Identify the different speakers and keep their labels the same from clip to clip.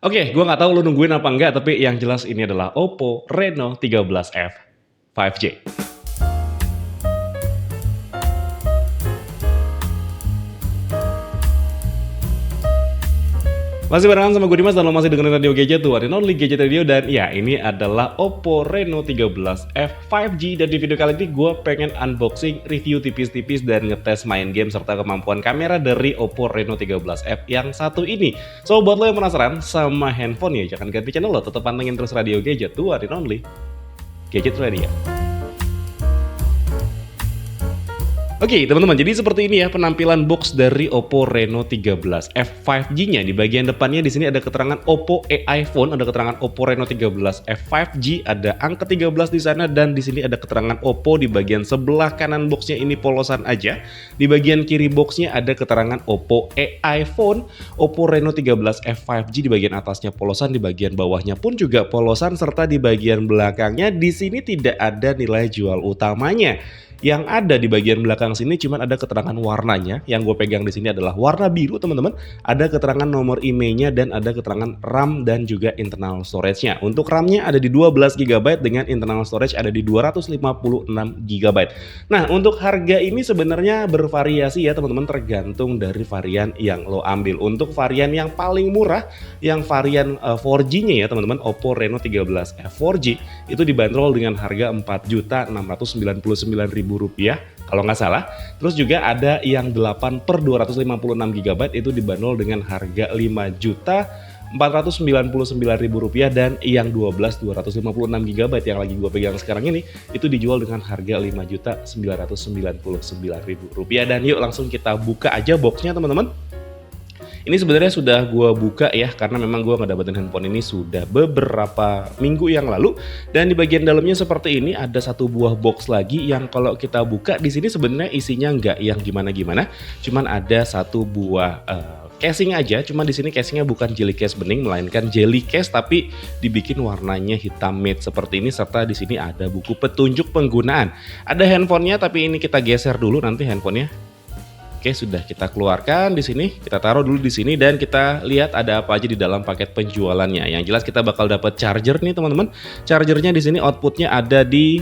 Speaker 1: Oke, gua nggak tahu lu nungguin apa enggak, tapi yang jelas ini adalah Oppo Reno 13F 5G. Masih barengan sama gue Dimas dan lo masih dengerin Radio Gadget, tuh and only Gadget Radio. Dan ya, ini adalah Oppo Reno 13F 5G. Dan di video kali ini gue pengen unboxing, review tipis-tipis dan ngetes main game serta kemampuan kamera dari Oppo Reno 13F yang satu ini. So, buat lo yang penasaran sama handphone ya, jangan ganti channel lo, tetap pantengin terus Radio Gadget, tuh and only Gadget Radio. Oke teman-teman, jadi seperti ini ya penampilan box dari Oppo Reno 13F 5G-nya. Di bagian depannya di sini ada keterangan Oppo AI Phone, ada keterangan Oppo Reno 13F 5G, ada angka 13 di sana, dan di sini ada keterangan Oppo di bagian sebelah kanan boxnya ini polosan aja. Di bagian kiri boxnya ada keterangan Oppo AI Phone, Oppo Reno 13F 5G di bagian atasnya polosan, di bagian bawahnya pun juga polosan, serta di bagian belakangnya di sini tidak ada nilai jual utamanya. Yang ada di bagian belakang sini cuman ada keterangan warnanya. Yang gue pegang di sini adalah warna biru teman-teman. Ada keterangan nomor IMEI-nya dan ada keterangan RAM dan juga internal storage-nya. Untuk RAM-nya ada di 12 GB dengan internal storage ada di 256 GB. Nah, untuk harga ini sebenarnya bervariasi ya teman-teman, tergantung dari varian yang lo ambil. Untuk varian yang paling murah, yang varian 4G-nya ya teman-teman, Oppo Reno 13F 4G itu dibanderol dengan harga Rp4.699.000 kalau nggak salah. Terus juga ada yang 8/256 GB itu dibanderol dengan harga Rp5.499.000, dan yang 12/256 GB yang lagi gue pegang sekarang ini itu dijual dengan harga Rp5.999.000. Dan yuk langsung kita buka aja boxnya teman-teman. Ini sebenarnya sudah gue buka ya, karena memang gue ngedapetin handphone ini sudah beberapa minggu yang lalu. Dan di bagian dalamnya seperti ini ada satu buah box lagi yang kalau kita buka di sini sebenarnya isinya nggak yang gimana-gimana, cuman ada satu buah casing aja. Cuman di sini casingnya bukan jelly case bening, melainkan jelly case tapi dibikin warnanya hitam matte seperti ini, serta di sini ada buku petunjuk penggunaan. Ada handphonenya, tapi ini kita geser dulu nanti handphonenya. Oke, sudah kita keluarkan di sini, kita taruh dulu di sini dan kita lihat ada apa aja di dalam paket penjualannya. Yang jelas kita bakal dapat charger nih teman-teman. Chargernya di sini outputnya ada di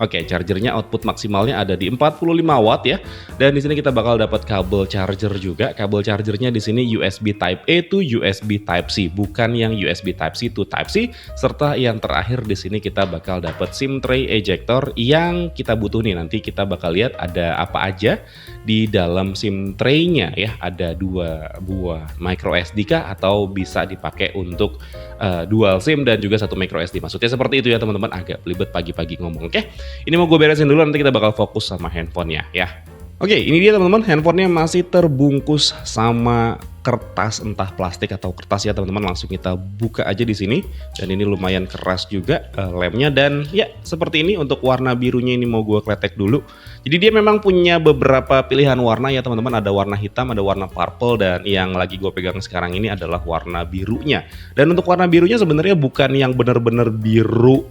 Speaker 1: chargernya output maksimalnya ada di 45 watt ya. Dan di sini kita bakal dapat kabel charger juga. Kabel chargernya di sini USB Type A to USB Type C, bukan yang USB Type C to Type C. Serta yang terakhir di sini kita bakal dapat SIM tray ejector yang kita butuh nih. Nanti kita bakal lihat ada apa aja di dalam SIM tray-nya ya. Ada 2 buah micro SD kah, atau bisa dipakai untuk dual SIM dan juga 1 micro SD. Maksudnya seperti itu ya teman-teman, agak belibet pagi-pagi ngomong. Oke. Ini mau gue beresin dulu, nanti kita bakal fokus sama handphonenya ya. Oke, ini dia teman-teman, handphonenya masih terbungkus sama kertas, entah plastik atau kertas ya teman-teman. Langsung kita buka aja di sini. Dan ini lumayan keras juga lemnya, dan ya seperti ini. Untuk warna birunya ini mau gue kletek dulu. Jadi dia memang punya beberapa pilihan warna ya teman-teman. Ada warna hitam, ada warna purple, dan yang lagi gue pegang sekarang ini adalah warna birunya. Dan untuk warna birunya sebenarnya bukan yang bener-bener biru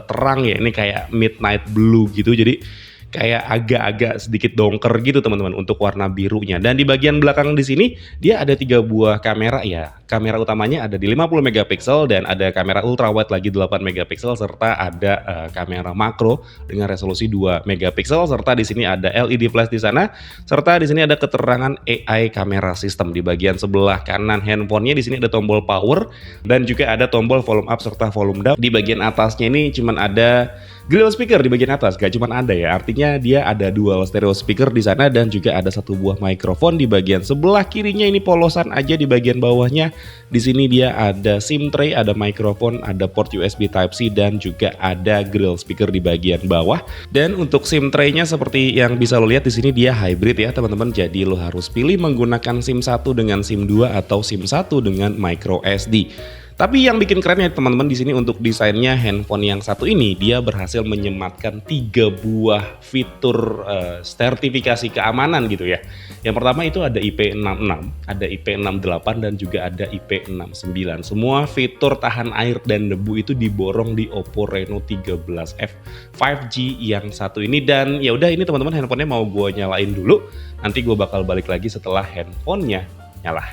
Speaker 1: terang ya, ini kayak midnight blue gitu. Jadi kayak agak-agak sedikit dongker gitu teman-teman untuk warna birunya. Dan di bagian belakang di sini dia ada 3 buah kamera ya. Kamera utamanya ada di 50 megapiksel, dan ada kamera ultra wide lagi 8 megapiksel, serta ada kamera makro dengan resolusi 2 megapiksel, serta di sini ada LED flash di sana, serta di sini ada keterangan AI camera system. Di bagian sebelah kanan handphonenya di sini ada tombol power dan juga ada tombol volume up serta volume down. Di bagian atasnya ini cuman ada grill speaker di bagian atas, gak cuman ada ya, artinya dia ada dual stereo speaker di sana, dan juga ada satu buah mikrofon di bagian sebelah kirinya ini polosan aja. Di bagian bawahnya di sini dia ada SIM tray, ada mikrofon, ada port USB Type C, dan juga ada grill speaker di bagian bawah. Dan untuk SIM tray-nya seperti yang bisa lo lihat di sini dia hybrid ya teman-teman. Jadi lo harus pilih menggunakan SIM 1 dengan SIM 2 atau SIM 1 dengan micro SD. Tapi yang bikin keren ya teman-teman di sini untuk desainnya, handphone yang satu ini dia berhasil menyematkan 3 buah fitur sertifikasi keamanan gitu ya. Yang pertama itu ada IP66, ada IP68, dan juga ada IP69. Semua fitur tahan air dan debu itu diborong di Oppo Reno 13F 5G yang satu ini. Dan ya udah, ini teman-teman handphonenya mau gue nyalain dulu. Nanti gue bakal balik lagi setelah handphonenya nyala.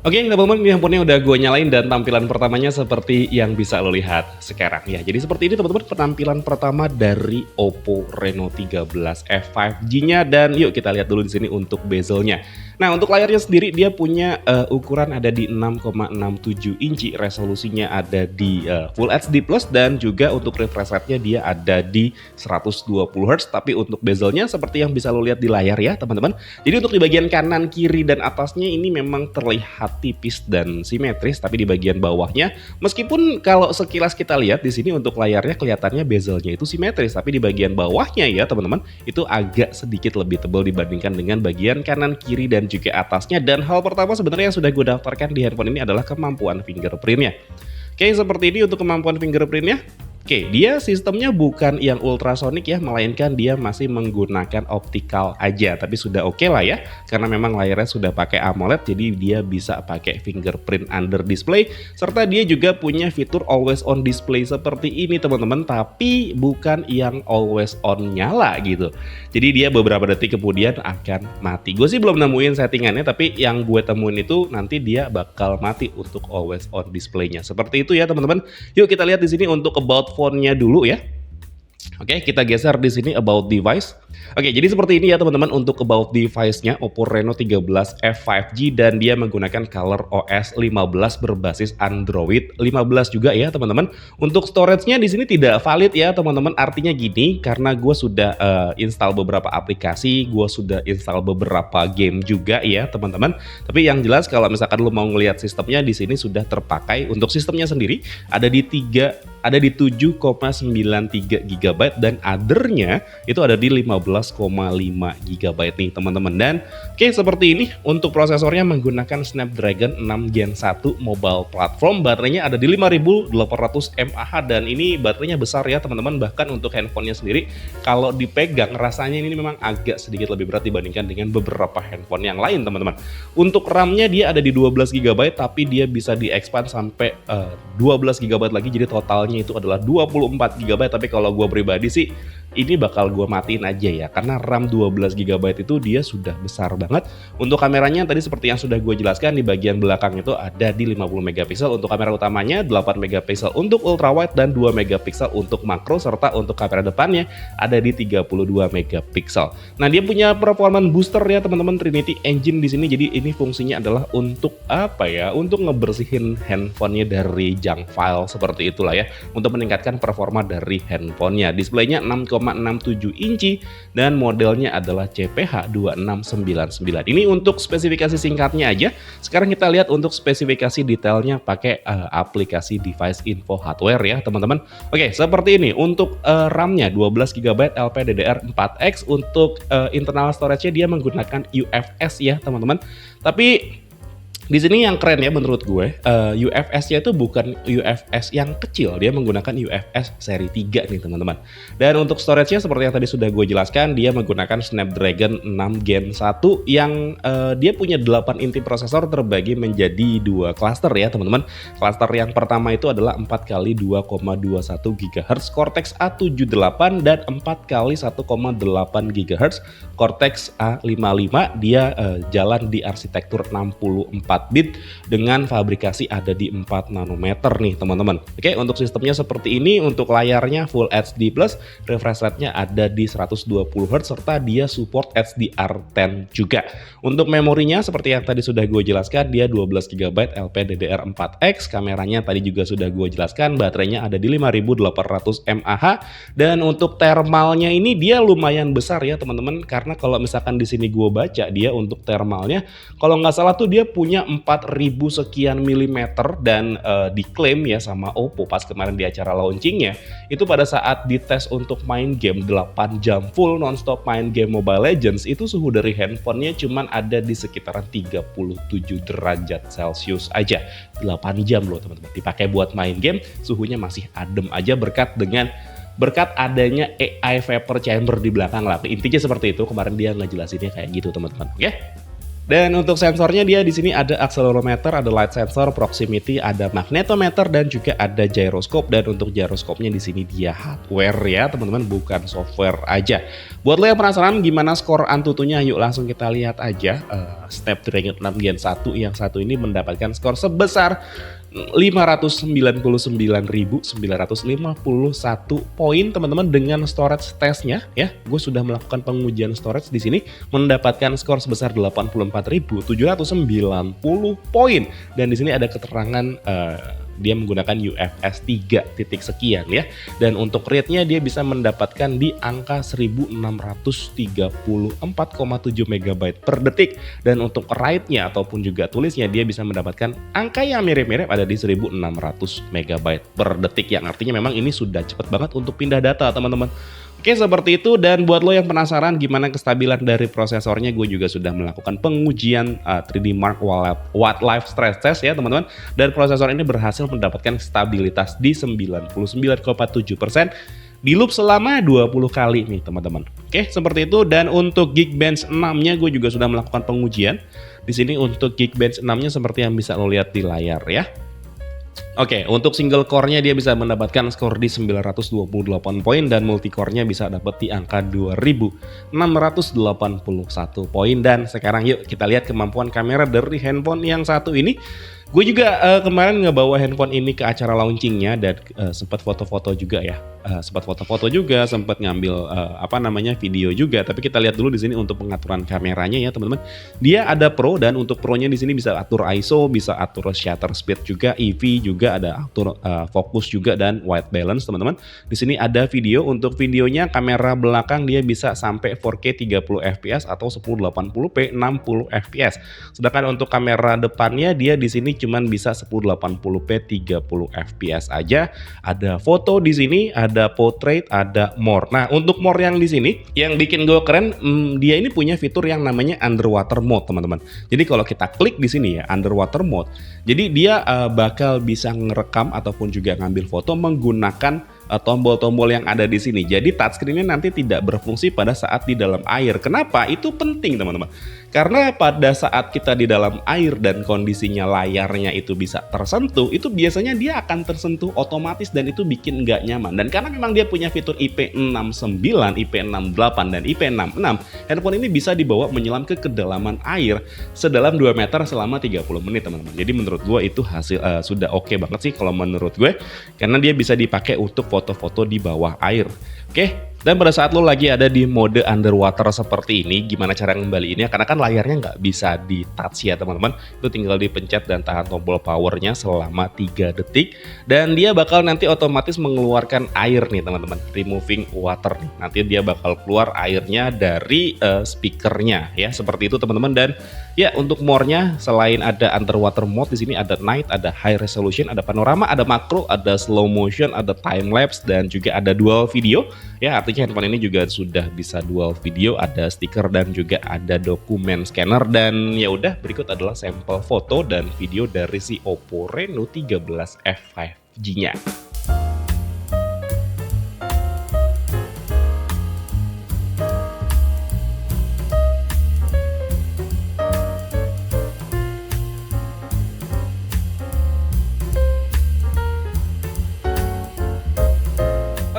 Speaker 1: Oke teman-teman, ini handphonenya udah gue nyalain dan tampilan pertamanya seperti yang bisa lo lihat sekarang ya. Jadi seperti ini teman-teman penampilan pertama dari Oppo Reno 13F 5G-nya, dan yuk kita lihat dulu di sini untuk bezelnya. Nah, untuk layarnya sendiri dia punya ukuran ada di 6,67 inci, resolusinya ada di Full HD Plus, dan juga untuk refresh rate-nya dia ada di 120 Hz. Tapi untuk bezelnya seperti yang bisa lo lihat di layar ya teman-teman. Jadi untuk di bagian kanan, kiri, dan atasnya ini memang terlihat tipis dan simetris, tapi di bagian bawahnya meskipun kalau sekilas kita lihat di sini untuk layarnya kelihatannya bezelnya itu simetris, tapi di bagian bawahnya ya teman-teman itu agak sedikit lebih tebal dibandingkan dengan bagian kanan, kiri, dan juga atasnya. Dan hal pertama sebenarnya yang sudah gue daftarkan di handphone ini adalah kemampuan fingerprintnya. Oke, seperti ini untuk kemampuan fingerprintnya. Oke, dia sistemnya bukan yang ultrasonic ya, melainkan dia masih menggunakan optikal aja. Tapi sudah oke lah ya, karena memang layarnya sudah pakai AMOLED, jadi dia bisa pakai fingerprint under display. Serta dia juga punya fitur always on display seperti ini teman-teman, tapi bukan yang always on nyala gitu. Jadi dia beberapa detik kemudian akan mati. Gue sih belum nemuin settingannya, tapi yang gue temuin itu nanti dia bakal mati untuk always on displaynya. Seperti itu ya teman-teman. Yuk kita lihat di sini untuk about phone-nya dulu ya. Oke, kita geser di sini about device. Oke, jadi seperti ini ya teman-teman untuk about device-nya Oppo Reno 13F 5G, dan dia menggunakan Color OS 15 berbasis Android 15 juga ya teman-teman. Untuk storage-nya di sini tidak valid ya teman-teman. Artinya gini, karena gue sudah install beberapa aplikasi, gue sudah install beberapa game juga ya teman-teman. Tapi yang jelas kalau misalkan lo mau ngelihat sistemnya di sini sudah terpakai. Untuk sistemnya sendiri ada di 7,93 GB, dan othernya itu ada di 15,5 GB nih teman-teman. Dan oke, seperti ini untuk prosesornya menggunakan Snapdragon 6 Gen 1 mobile platform. Baterainya ada di 5800 mAh, dan ini baterainya besar ya teman-teman. Bahkan untuk handphonenya sendiri kalau dipegang rasanya ini memang agak sedikit lebih berat dibandingkan dengan beberapa handphone yang lain teman-teman. Untuk RAM-nya dia ada di 12 GB, tapi dia bisa di-expand sampai 12 GB lagi, jadi totalnya itu adalah 24 GB. Tapi kalau gue pribadi sih ini bakal gue matiin aja ya, karena RAM 12 GB itu dia sudah besar banget. Untuk kameranya tadi seperti yang sudah gue jelaskan, di bagian belakang itu ada di 50 megapiksel untuk kamera utamanya, 8 megapiksel untuk ultrawide, dan 2 megapiksel untuk makro, serta untuk kamera depannya ada di 32 megapiksel. Nah, dia punya performance booster ya teman-teman, Trinity Engine di sini. Jadi ini fungsinya adalah untuk apa ya? Untuk ngebersihin handphonenya dari junk file seperti itulah ya, untuk meningkatkan performa dari handphonenya. Displaynya 6,67 inci dan modelnya adalah CPH 2699. Ini untuk spesifikasi singkatnya aja. Sekarang kita lihat untuk spesifikasi detailnya pakai aplikasi device info hardware ya teman-teman. Oke, seperti ini untuk RAM-nya 12 GB LPDDR4X. Untuk internal storage-nya dia menggunakan UFS ya teman-teman. Tapi di sini yang keren ya menurut gue, UFS-nya itu bukan UFS yang kecil, dia menggunakan UFS seri 3 nih teman-teman. Dan untuk storage-nya seperti yang tadi sudah gue jelaskan, dia menggunakan Snapdragon 6 Gen 1 yang dia punya 8 inti prosesor terbagi menjadi 2 cluster ya teman-teman. Cluster yang pertama itu adalah 4x2,21 GHz Cortex A78 dan 4x1,8 GHz Cortex A55. Dia jalan di arsitektur 64 bit dengan fabrikasi ada di 4 nanometer nih teman-teman. Oke, untuk sistemnya seperti ini. Untuk layarnya Full HD Plus, refresh rate-nya ada di 120 Hz, serta dia support HDR10 juga. Untuk memorinya seperti yang tadi sudah gue jelaskan, dia 12 GB LPDDR4X. Kameranya tadi juga sudah gue jelaskan, baterainya ada di 5800 mAh. Dan untuk thermalnya ini dia lumayan besar ya teman-teman, karena kalau misalkan di sini gue baca dia untuk thermalnya, kalau nggak salah tuh dia punya 4000 sekian milimeter. Dan diklaim ya sama Oppo pas kemarin di acara launchingnya, itu pada saat dites untuk main game 8 jam full nonstop main game Mobile Legends, itu suhu dari handphonenya cuman ada di sekitaran 37 derajat Celcius aja. 8 jam loh teman-teman dipakai buat main game, suhunya masih adem aja berkat adanya AI vapor chamber di belakang lah. Intinya seperti itu, kemarin dia ngejelasinnya kayak gitu teman-teman. Oke? Dan untuk sensornya dia di sini ada accelerometer, ada light sensor, proximity, ada magnetometer dan juga ada gyroscope. Dan untuk gyroscope-nya di sini dia hardware ya teman-teman, bukan software aja. Buat lo yang penasaran gimana skor Antutunya, yuk langsung kita lihat aja. Snapdragon 6 Gen 1 yang satu ini mendapatkan skor sebesar 599.951 poin teman-teman dengan storage testnya ya. Gue sudah melakukan pengujian storage di sini mendapatkan skor sebesar 84.790 poin dan di sini ada keterangan dia menggunakan UFS 3 titik sekian ya. Dan untuk rate-nya dia bisa mendapatkan di angka 1634,7 MB per detik. Dan untuk write-nya ataupun juga tulisnya dia bisa mendapatkan angka yang mirip-mirip ada di 1600 MB per detik. Yang artinya memang ini sudah cepat banget untuk pindah data teman-teman. Oke seperti itu, dan buat lo yang penasaran gimana kestabilan dari prosesornya, gue juga sudah melakukan pengujian 3D Mark Wildlife Stress Test ya teman-teman. Dan prosesor ini berhasil mendapatkan stabilitas di 99,7% di loop selama 20 kali nih teman-teman. Oke seperti itu, dan untuk Geekbench 6-nya gue juga sudah melakukan pengujian. Di sini untuk Geekbench 6-nya seperti yang bisa lo lihat di layar ya. Oke, untuk single core-nya dia bisa mendapatkan skor di 928 poin dan multi core-nya bisa dapat di angka 2681 poin. Dan sekarang yuk kita lihat kemampuan kamera dari handphone yang satu ini. Gue juga kemarin ngebawa handphone ini ke acara launchingnya dan sempat foto-foto juga ya. Sempat foto-foto juga, sempat ngambil video juga. Tapi kita lihat dulu di sini untuk pengaturan kameranya ya teman-teman. Dia ada Pro dan untuk Pro-nya di sini bisa atur ISO, bisa atur shutter speed juga, EV juga ada atur fokus juga dan white balance teman-teman. Di sini ada video, untuk videonya kamera belakang dia bisa sampai 4K 30 fps atau 1080p 60 fps. Sedangkan untuk kamera depannya dia di sini cuman bisa 1080p 30 fps aja. Ada foto di sini, ada portrait, ada more. Nah, untuk more yang di sini yang bikin gue keren, dia ini punya fitur yang namanya underwater mode, teman-teman. Jadi kalau kita klik di sini ya, underwater mode. Jadi dia bakal bisa ngerekam ataupun juga ngambil foto menggunakan tombol-tombol yang ada di sini. Jadi touchscreen-nya nanti tidak berfungsi pada saat di dalam air. Kenapa? Itu penting teman-teman. Karena pada saat kita di dalam air dan kondisinya layarnya itu bisa tersentuh, itu biasanya dia akan tersentuh otomatis dan itu bikin nggak nyaman. Dan karena memang dia punya fitur IP69, IP68, dan IP66, handphone ini bisa dibawa menyelam ke kedalaman air sedalam 2 meter selama 30 menit teman-teman. Jadi menurut gue itu hasil sudah oke banget sih kalau menurut gue. Karena dia bisa dipakai untuk foto-foto di bawah air. Oke. Dan pada saat lo lagi ada di mode underwater seperti ini, gimana cara ngembaliinnya? Karena kan layarnya nggak bisa di touch ya teman-teman. Itu tinggal dipencet dan tahan tombol powernya selama 3 detik. Dan dia bakal nanti otomatis mengeluarkan air nih teman-teman. Removing water nih. Nanti dia bakal keluar airnya dari speakernya ya. Seperti itu teman-teman. Dan ya untuk more-nya selain ada underwater mode, di sini ada night, ada high resolution, ada panorama, ada makro, ada slow motion, ada time lapse, dan juga ada dual video. Ya artinya handphone ini juga sudah bisa dual video, ada stiker dan juga ada dokumen scanner. Dan ya udah, berikut adalah sampel foto dan video dari si Oppo Reno 13F 5G-nya.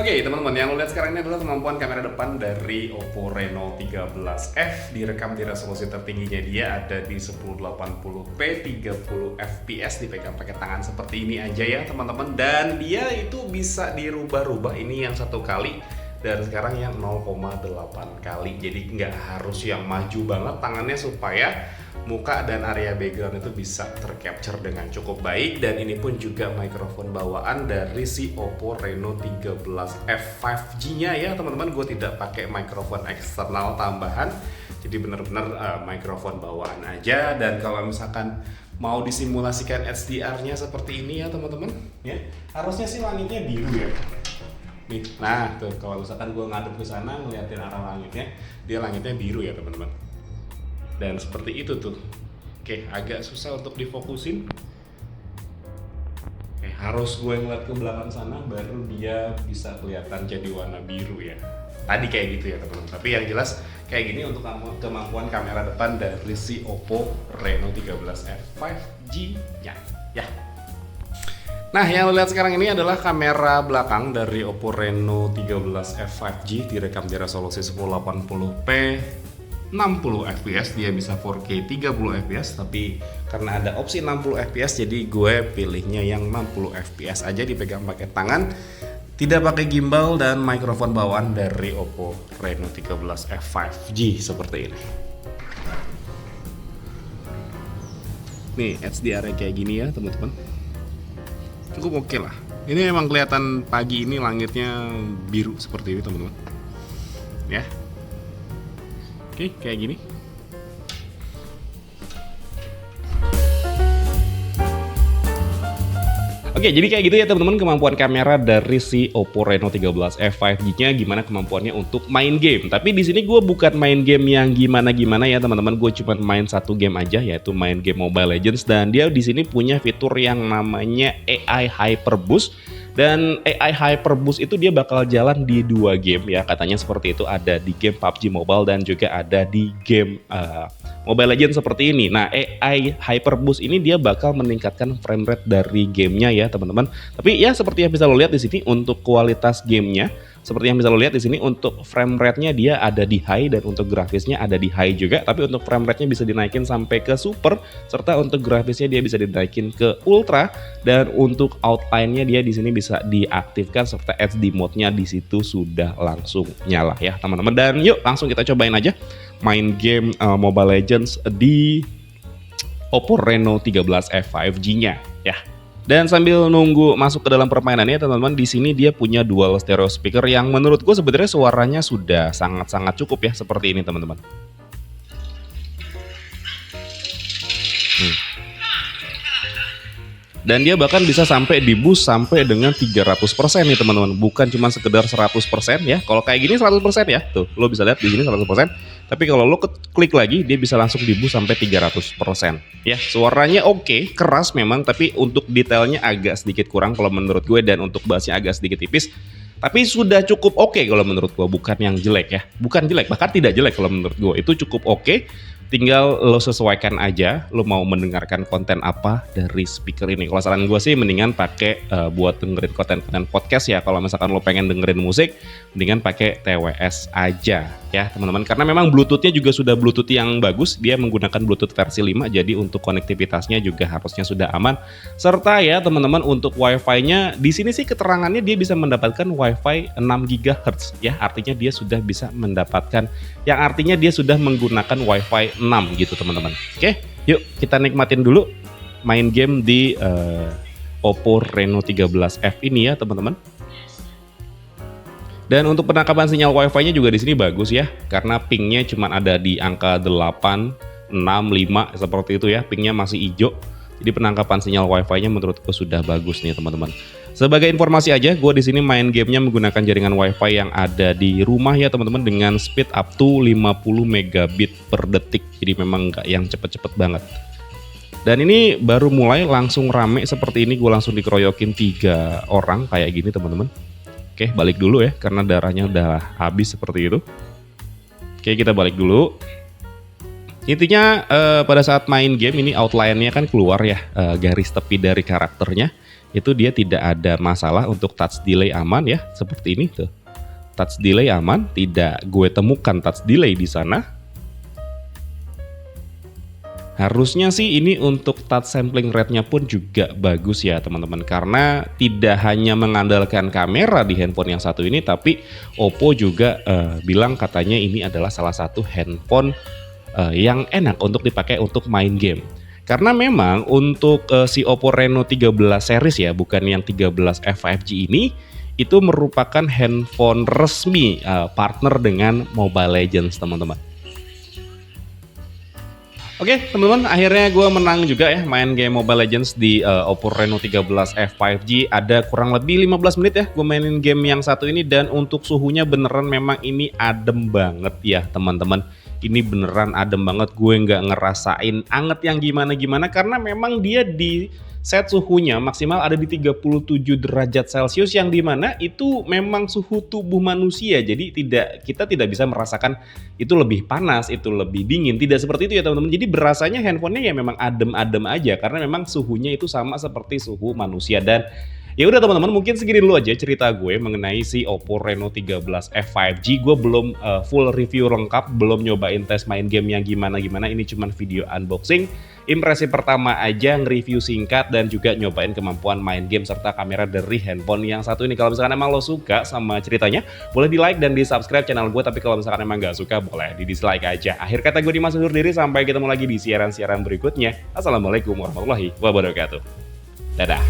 Speaker 1: Oke teman-teman, yang lo lihat sekarang ini adalah kemampuan kamera depan dari Oppo Reno 13F. Direkam di resolusi tertingginya dia ada di 1080p 30 fps, dipegang pakai tangan seperti ini aja ya teman-teman. Dan dia itu bisa dirubah-rubah, ini yang 1 kali dan sekarang yang 0,8 kali. Jadi nggak harus yang maju banget tangannya supaya muka dan area background itu bisa tercapture dengan cukup baik. Dan ini pun juga mikrofon bawaan dari si Oppo Reno 13F 5G-nya ya teman-teman. Gue tidak pakai mikrofon eksternal tambahan, jadi benar-benar mikrofon bawaan aja. Dan kalau misalkan mau disimulasikan HDR-nya seperti ini ya teman-teman, ya harusnya sih langitnya biru ya. Nih, nah tuh kalau misalkan gue ngadep ke sana ngeliatin arah langitnya, dia langitnya biru ya teman-teman. Dan seperti itu tuh. Oke, agak susah untuk difokusin. Oke, harus gue ngeliat ke belakang sana baru dia bisa kelihatan jadi warna biru ya. Tadi kayak gitu ya teman-teman. Tapi yang jelas kayak gini untuk kemampuan kamera depan dari si Oppo Reno 13F 5G-nya ya. Nah, yang lo lihat sekarang ini adalah kamera belakang dari Oppo Reno 13F 5G direkam di resolusi 1080p 60 fps, dia bisa 4K 30 fps, tapi karena ada opsi 60 fps jadi gue pilihnya yang 60 fps aja, dipegang pakai tangan, tidak pakai gimbal, dan mikrofon bawaan dari Oppo Reno 13F 5G seperti ini. Nih HDR-nya kayak gini ya teman-teman, cukup oke lah. Ini emang kelihatan pagi ini langitnya biru seperti ini teman-teman ya. Oke, kayak gini. Oke, jadi kayak gitu ya teman-teman kemampuan kamera dari si Oppo Reno 13F 5G-nya, gimana kemampuannya untuk main game. Tapi di sini gue bukan main game yang gimana-gimana ya teman-teman, gue cuma main satu game aja, yaitu main game Mobile Legends, dan dia di sini punya fitur yang namanya AI Hyper Boost. Dan AI Hyper Boost itu dia bakal jalan di 2 game ya, katanya seperti itu, ada di game PUBG Mobile dan juga ada di game Mobile Legends seperti ini. Nah, AI Hyper Boost ini dia bakal meningkatkan frame rate dari gamenya ya teman-teman. Tapi ya seperti yang bisa lo lihat di sini untuk kualitas gamenya, seperti yang bisa lo lihat di sini untuk frame rate-nya dia ada di high dan untuk grafisnya ada di high juga. Tapi untuk frame rate-nya bisa dinaikin sampai ke super, serta untuk grafisnya dia bisa dinaikin ke ultra, dan untuk outline-nya dia di sini bisa diaktifkan serta HD mode-nya di situ sudah langsung nyala ya teman-teman. Dan yuk langsung kita cobain aja main game Mobile Legends di Oppo Reno 13F 5G-nya ya. Dan sambil nunggu masuk ke dalam permainannya teman-teman, di sini dia punya dual stereo speaker yang menurut gue sebenarnya suaranya sudah sangat-sangat cukup ya, seperti ini teman-teman. Dan dia bahkan bisa sampai di boost sampai dengan 300% nih teman-teman, bukan cuma sekedar 100% ya. Kalau kayak gini 100% ya, tuh lo bisa lihat di sini 100%. Tapi kalau lo klik lagi dia bisa langsung di boost sampai 300% ya. Suaranya oke, keras memang, tapi untuk detailnya agak sedikit kurang kalau menurut gue, dan untuk bassnya agak sedikit tipis. Tapi sudah cukup oke kalau menurut gue, bukan yang jelek ya, bukan jelek, bahkan tidak jelek kalau menurut gue, itu cukup oke. Tinggal lo sesuaikan aja lo mau mendengarkan konten apa dari speaker ini. Kalau saran gue sih mendingan pakai buat dengerin konten-konten podcast ya. Kalau misalkan lo pengen dengerin musik, mendingan pakai TWS aja ya teman-teman. Karena memang Bluetooth-nya juga sudah Bluetooth yang bagus. Dia menggunakan Bluetooth versi 5, jadi untuk konektivitasnya juga harusnya sudah aman. Serta ya teman-teman untuk Wi-Fi-nya di sini sih keterangannya dia bisa mendapatkan Wi-Fi 6 GHz ya. Artinya dia sudah bisa mendapatkan, yang artinya dia sudah menggunakan Wi-Fi 6 gitu teman-teman. Oke, yuk kita nikmatin dulu main game di Oppo Reno 13F ini ya teman-teman. Dan untuk penangkapan sinyal Wi-Fi-nya juga di sini bagus ya, karena pingnya cuma ada di angka 8, 6, 5 seperti itu ya. Pingnya masih hijau. Jadi penangkapan sinyal Wi-Fi-nya menurutku sudah bagus nih teman-teman. Sebagai informasi aja, gue di sini main gamenya menggunakan jaringan Wi-Fi yang ada di rumah ya teman-teman, dengan speed up to 50 megabit per detik. Jadi memang nggak yang cepet-cepet banget. Dan ini baru mulai langsung rame seperti ini, gue langsung dikeroyokin 3 orang kayak gini teman-teman. Oke, balik dulu ya, karena darahnya udah habis seperti itu. Oke, kita balik dulu. Intinya pada saat main game ini outline-nya kan keluar ya, garis tepi dari karakternya. Itu dia tidak ada masalah untuk touch delay aman ya, seperti ini tuh. Touch delay aman, tidak gue temukan touch delay di sana. Harusnya sih ini untuk touch sampling rate-nya pun juga bagus ya teman-teman, karena tidak hanya mengandalkan kamera di handphone yang satu ini, tapi Oppo juga bilang katanya ini adalah salah satu handphone yang enak untuk dipakai untuk main game. Karena memang untuk si Oppo Reno 13 series ya, bukan yang 13F 5G ini, itu merupakan handphone resmi partner dengan Mobile Legends teman-teman. Oke teman-teman, akhirnya gue menang juga ya main game Mobile Legends di Oppo Reno 13F 5G. Ada kurang lebih 15 menit ya gue mainin game yang satu ini, dan untuk suhunya beneran memang ini adem banget ya teman-teman. ini beneran adem banget, gue nggak ngerasain anget yang gimana-gimana karena memang dia di set suhunya maksimal ada di 37 derajat Celcius yang dimana itu memang suhu tubuh manusia. Jadi kita tidak bisa merasakan itu lebih panas, itu lebih dingin. Tidak seperti itu ya teman-teman. Jadi berasanya handphonenya ya memang adem-adem aja karena memang suhunya itu sama seperti suhu manusia. Dan ya udah teman-teman, mungkin segini dulu aja cerita gue mengenai si Oppo Reno 13F 5G. Gue belum full review lengkap, belum nyobain tes main game yang gimana-gimana. Ini cuman video unboxing, impresi pertama aja, nge-review singkat dan juga nyobain kemampuan main game serta kamera dari handphone yang satu ini. Kalau misalkan emang lo suka sama ceritanya, boleh di like dan di subscribe channel gue. Tapi kalau misalkan emang gak suka, boleh di dislike aja. Akhir kata gue Dimas undur diri, sampai ketemu lagi di siaran-siaran berikutnya. Assalamualaikum warahmatullahi wabarakatuh. Dadah.